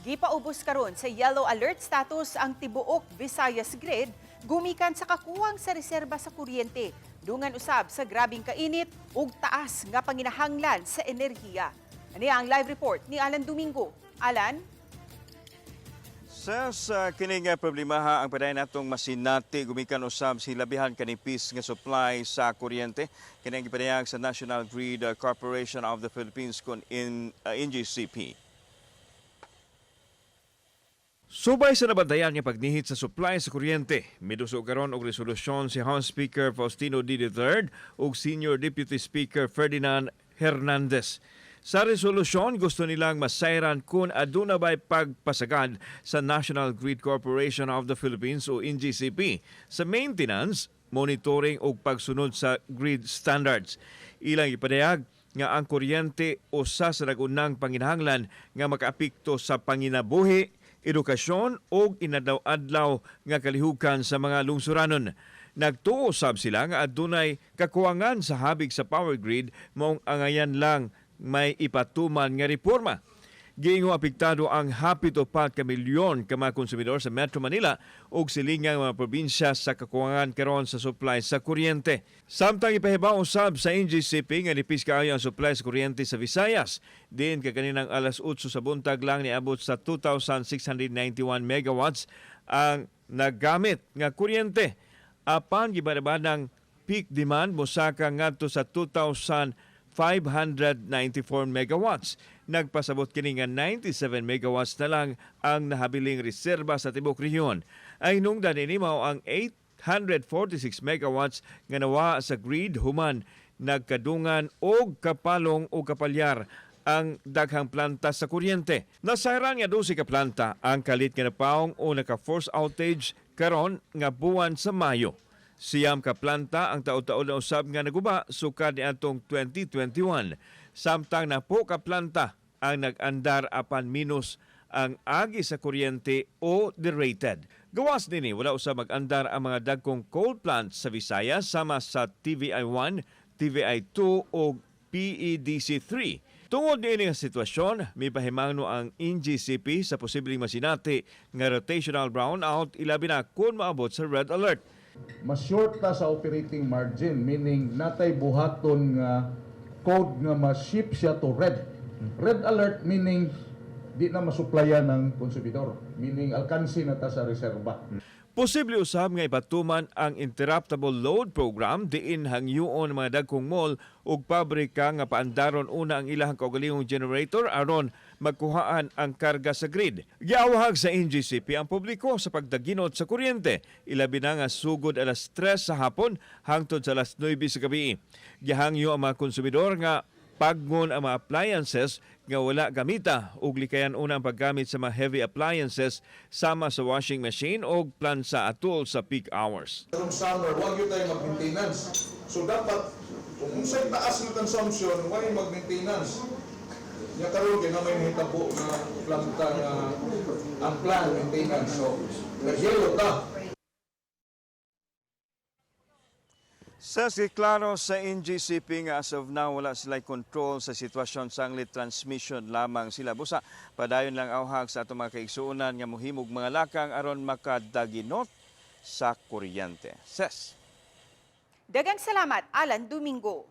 Gipaubos karon sa yellow alert status ang tibuok Visayas grid gumikan sa kakuwang sa reserba sa kuryente. Dungan usab sa grabing kainit ug taas nga panginahanglan sa enerhiya. Ani ang live report ni Alan Domingo. Alan? Sa kining problemaha ang padayon natong masinati gumikan usab silabihan kanipis nga supply sa kuryente kining gipadayag sa National Grid Corporation of the Philippines kun NGCP. Subay sa nabantayan nga pagnihit sa supply sa kuryente, miduso karon og resolusyon si House Speaker Faustino D. III ug Senior Deputy Speaker Ferdinand Hernandez. Sa resolusyon, gusto nilang masayran kung aduna ba'y pagpasagad sa National Grid Corporation of the Philippines o NGCP sa maintenance, monitoring o pagsunod sa grid standards. Ilang ipadayag nga ang kuryente usa sa nagunang panginahanglan nga makaapekto sa panginabuhi, edukasyon o inadlaw-adlaw nga kalihukan sa mga lungsuranon. Nagtuo sab sila nga adunay kakuwangan sa habig sa power grid maong angayan lang may ipatuman nga reforma. Giingon apektado ang hapit o 4 milyon ka mga konsumidor sa Metro Manila ug silingang mga probinsya sa kakuwangan karon sa supply sa kuryente. Samtang ipahibaw usab sa NGCP nga nipis kaayo ang supply sa kuryente sa Visayas. Din kaninang alas 8 sa buntag lang niabot sa 2,691 megawatts ang nagamit nga kuryente. Apan gibarabadang peak demand mosaka ngadto sa 2,594 megawatts. Nagpasabot kini nga 97 megawatts na lang ang nahabiling reserba sa tibok rehiyon. Ay nung daninimaw ang 846 megawatts nga nawa sa grid human nagkadungan og kapalong o kapalyar ang daghang planta sa kuryente. Nasayran nga 12 ka planta ang kalit nga napaong o naka-force outage karon nga buwan sa Mayo. Siyam ka planta ang taon-taon na usab nga naguba sukad niadtong 2021. Samtang na po ka planta ang nag-andar apan minus ang agi sa kuryente o derated. Gawas nini wala usab mag-andar ang mga dagkong coal plants sa Visayas sama sa TVI-1, TVI-2 o PEDC-3. Tungod niini nga sitwasyon, may pahimangno ang NGCP sa posibleng masinati nga rotational brownout ilabi na kung maabot sa red alert. Mas short ta sa operating margin, meaning natay buhaton nga code nga ma-ship siya to red. Red alert meaning di na masuplayan ng konsumidor, meaning alkansi na ta sa reserba. Posible usab nga ipatuman ang interruptible load program diin hangyoon mga dagkong mall ug pabrika nga paandaron una ang ilahang kaugalingong generator aron magkuhaan ang karga sa grid. Giawhag sa NGCP ang publiko sa pagdaginot sa kuryente, ilabi na nga sugod alas 3 sa hapon hangtod sa alas 9 sa gabi. Gihangyo ang mga konsumidor nga paggon ang mga appliances nga wala gamita ug likayan una ang paggamit sa mga heavy appliances sama sa washing machine o plansa atol sa peak hours. Karong summer, wag yun tayo mag-maintenance. So dapat, kung unsay taas ng consumption, why mag-maintenance? Nga karon kay na may hitabo na planta nga ang plan maintenance. So, nag-yellow ta. Sa siklaro sa NGCP nga as of now wala sila control sa sitwasyon sa anglit transmission lamang sila. Busa, padayon lang awhag sa atong mga kaigsuunan nga muhimog mga lakang aron makadaginot sa kuryente. Ses. Daghang salamat, Alan Domingo.